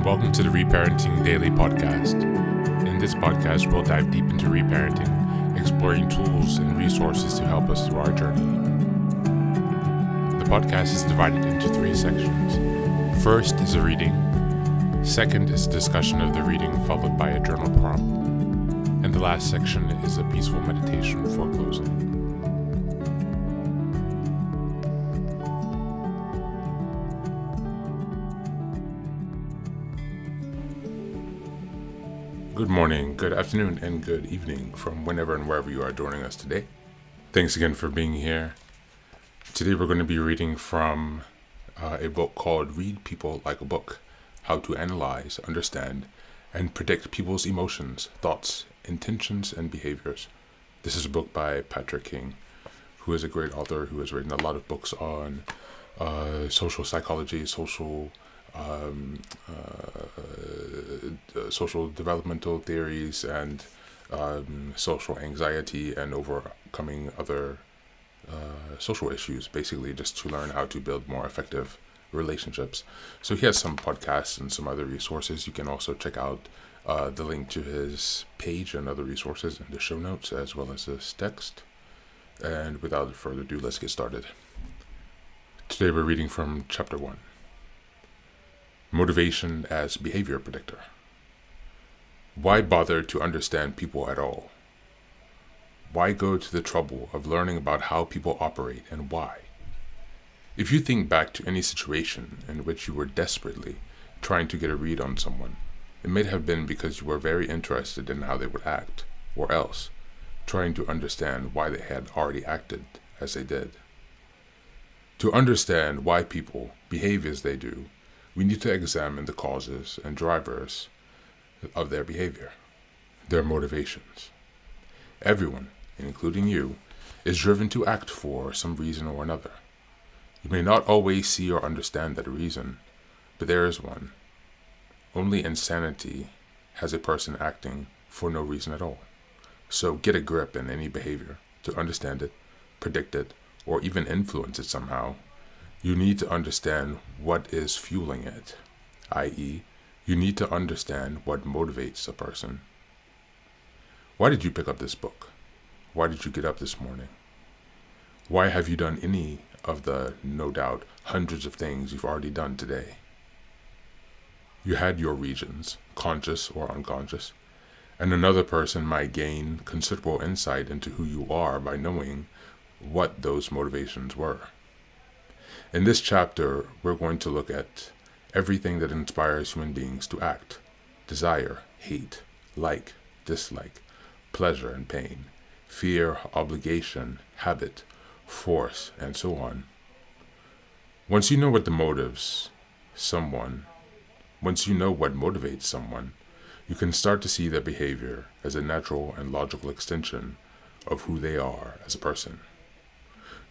Welcome to the Reparenting Daily podcast. In this podcast, we'll dive deep into reparenting, exploring tools and resources to help us through our journey. The podcast is divided into 3 sections. First is a reading. Second is a discussion of the reading, followed by a journal prompt. And the last section is a peaceful meditation for closing. Good morning, good afternoon, and good evening from whenever and wherever you are joining us today. Thanks again for being here. Today we're going to be reading from a book called Read People Like a Book: How to Analyze, Understand, and Predict People's Emotions, Thoughts, Intentions, and Behaviors. This is a book by Patrick King, who is a great author who has written a lot of books on social psychology, social developmental theories, and social anxiety, and overcoming other social issues, basically just to learn how to build more effective relationships. So he has some podcasts and some other resources. You can also check out the link to his page and other resources in the show notes, as well as his text. And without further ado, let's get started. Today we're reading from chapter 1. Motivation as behavior predictor. Why bother to understand people at all? Why go to the trouble of learning about how people operate and why? If you think back to any situation in which you were desperately trying to get a read on someone, it may have been because you were very interested in how they would act, or else trying to understand why they had already acted as they did. To understand why people behave as they do, we need to examine the causes and drivers of their behavior, their motivations. Everyone, including you, is driven to act for some reason or another. You may not always see or understand that reason, but there is one. Only insanity has a person acting for no reason at all. So get a grip in any behavior. To understand it, predict it, or even influence it somehow, you need to understand what is fueling it, i.e., you need to understand what motivates a person. Why did you pick up this book? Why did you get up this morning? Why have you done any of the, no doubt, hundreds of things you've already done today? You had your reasons, conscious or unconscious, and another person might gain considerable insight into who you are by knowing what those motivations were. In this chapter, we're going to look at everything that inspires human beings to act: desire, hate, like, dislike, pleasure and pain, fear, obligation, habit, force, and so on. Once you know what motivates someone, you can start to see their behavior as a natural and logical extension of who they are as a person.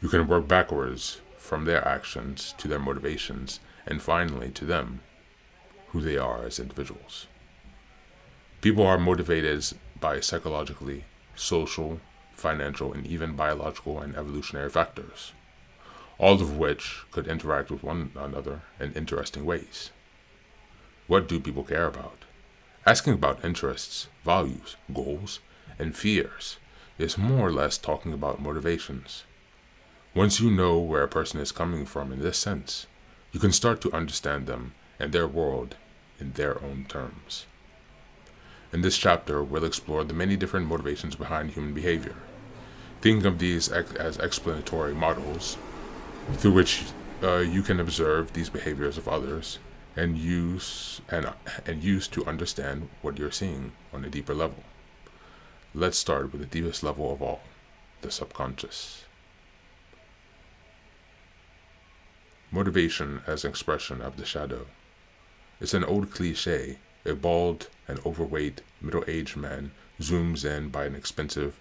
You can work backwards from their actions to their motivations, and finally to them, who they are as individuals. People are motivated by psychologically, social, financial, and even biological and evolutionary factors, all of which could interact with one another in interesting ways. What do people care about? Asking about interests, values, goals, and fears is more or less talking about motivations. Once you know where a person is coming from in this sense, you can start to understand them and their world in their own terms. In this chapter, we'll explore the many different motivations behind human behavior. Think of these as explanatory models through which you can observe these behaviors of others and use to understand what you're seeing on a deeper level. Let's start with the deepest level of all, the subconscious. Motivation as an expression of the shadow. It's an old cliche. A bald and overweight middle-aged man zooms in by an expensive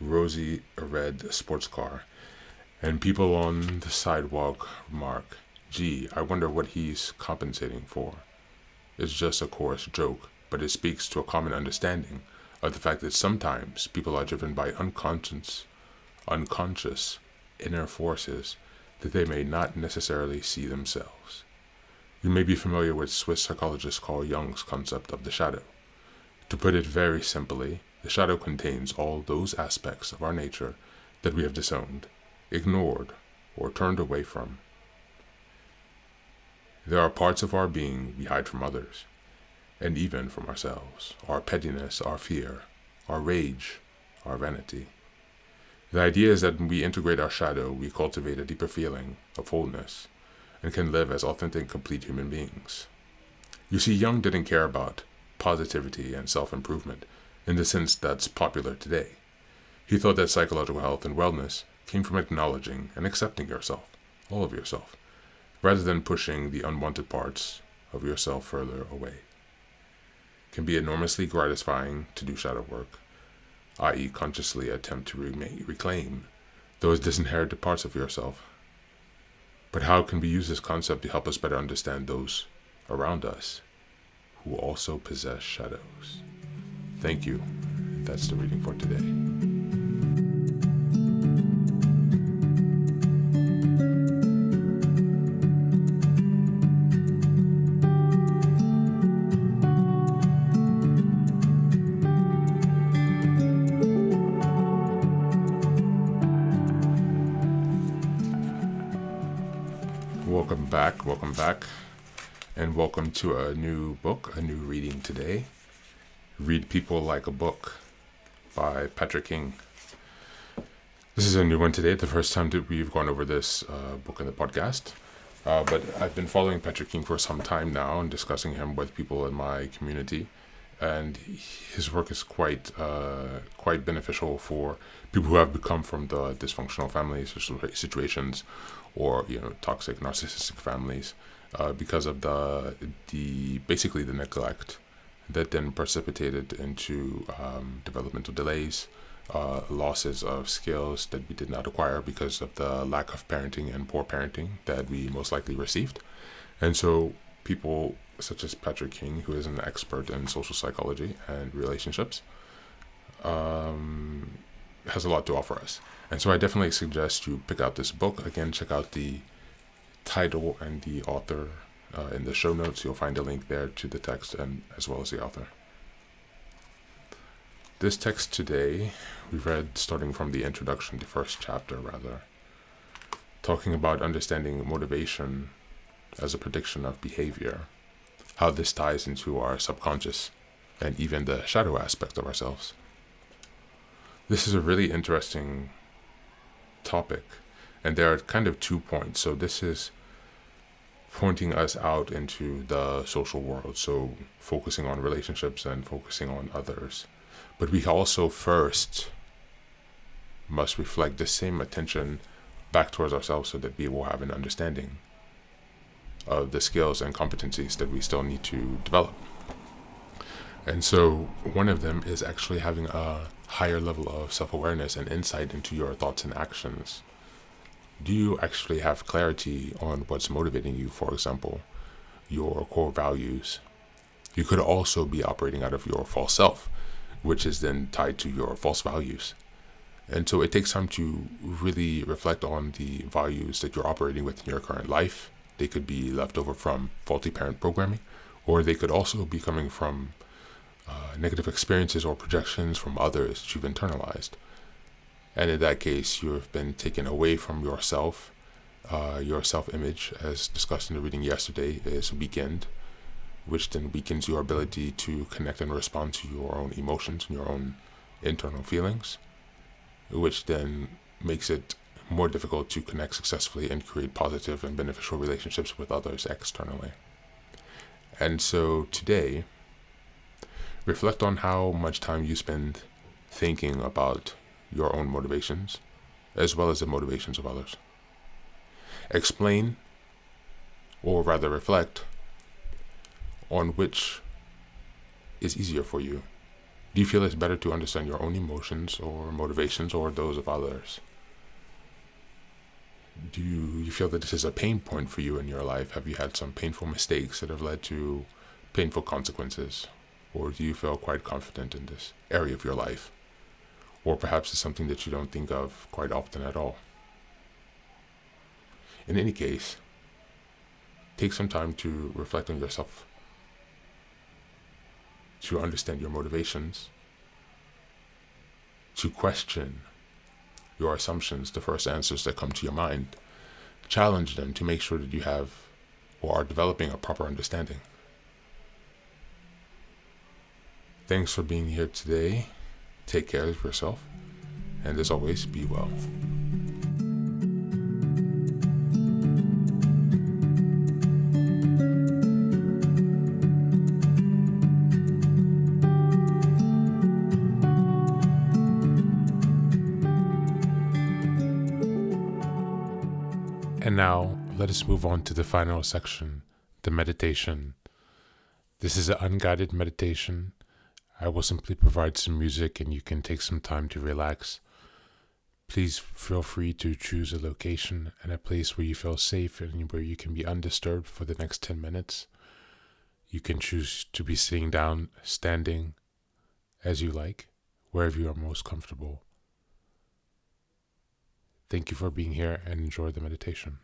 rosy red sports car, and people on the sidewalk remark, "Gee, I wonder what he's compensating for." It's just a coarse joke, but it speaks to a common understanding of the fact that sometimes people are driven by unconscious inner forces that they may not necessarily see themselves. You may be familiar with Swiss psychologist Carl Jung's concept of the shadow. To put it very simply, the shadow contains all those aspects of our nature that we have disowned, ignored, or turned away from. There are parts of our being we hide from others, and even from ourselves: our pettiness, our fear, our rage, our vanity. The idea is that when we integrate our shadow, we cultivate a deeper feeling of wholeness and can live as authentic, complete human beings. You see, Jung didn't care about positivity and self-improvement in the sense that's popular today. He thought that psychological health and wellness came from acknowledging and accepting yourself, all of yourself, rather than pushing the unwanted parts of yourself further away. It can be enormously gratifying to do shadow work, i.e. consciously attempt to reclaim those disinherited parts of yourself. But how can we use this concept to help us better understand those around us who also possess shadows? Thank you. That's the reading for today. Welcome back, and welcome to a new book, a new reading today. Read People Like a Book by Patrick King. This is a new one today, the first time that we've gone over this book in the podcast. But I've been following Patrick King for some time now and discussing him with people in my community. And his work is quite beneficial for people who have come from the dysfunctional family situations, or toxic narcissistic families, because of the basically the neglect that then precipitated into developmental delays, losses of skills that we did not acquire because of the lack of parenting and poor parenting that we most likely received. And so people such as Patrick King, who is an expert in social psychology and relationships, has a lot to offer us. And so I definitely suggest you pick out this book. Again, check out the title and the author in the show notes. You'll find a link there to the text and as well as the author. This text today, we've read starting from the introduction, the first chapter rather, talking about understanding motivation as a prediction of behavior, how this ties into our subconscious and even the shadow aspect of ourselves. This is a really interesting topic, and there are kind of 2 points. So this is pointing us out into the social world, so focusing on relationships and focusing on others. But we also first must reflect the same attention back towards ourselves so that we will have an understanding of the skills and competencies that we still need to develop. And so one of them is actually having a higher level of self-awareness and insight into your thoughts and actions. Do you actually have clarity on what's motivating you? For example, your core values. You could also be operating out of your false self, which is then tied to your false values. And so it takes time to really reflect on the values that you're operating with in your current life. They could be left over from faulty parent programming, or they could also be coming from negative experiences or projections from others that you've internalized. And in that case, you have been taken away from yourself. Your self-image, as discussed in the reading yesterday, is weakened, which then weakens your ability to connect and respond to your own emotions and your own internal feelings, which then makes it more difficult to connect successfully and create positive and beneficial relationships with others externally. And so today, reflect on how much time you spend thinking about your own motivations, as well as the motivations of others. Explain, or rather reflect, on which is easier for you. Do you feel it's better to understand your own emotions or motivations or those of others? Do you feel that this is a pain point for you in your life? Have you had some painful mistakes that have led to painful consequences? Or do you feel quite confident in this area of your life? Or perhaps it's something that you don't think of quite often at all. In any case, Take some time to reflect on yourself, to understand your motivations, to question your assumptions, the first answers that come to your mind. Challenge them to make sure that you have or are developing a proper understanding. Thanks for being here today. Take care of yourself, and as always, be well. And now, let us move on to the final section, the meditation. This is an unguided meditation. I will simply provide some music and you can take some time to relax. Please feel free to choose a location and a place where you feel safe and where you can be undisturbed for the next 10 minutes. You can choose to be sitting down, standing, as you like, wherever you are most comfortable. Thank you for being here and enjoy the meditation.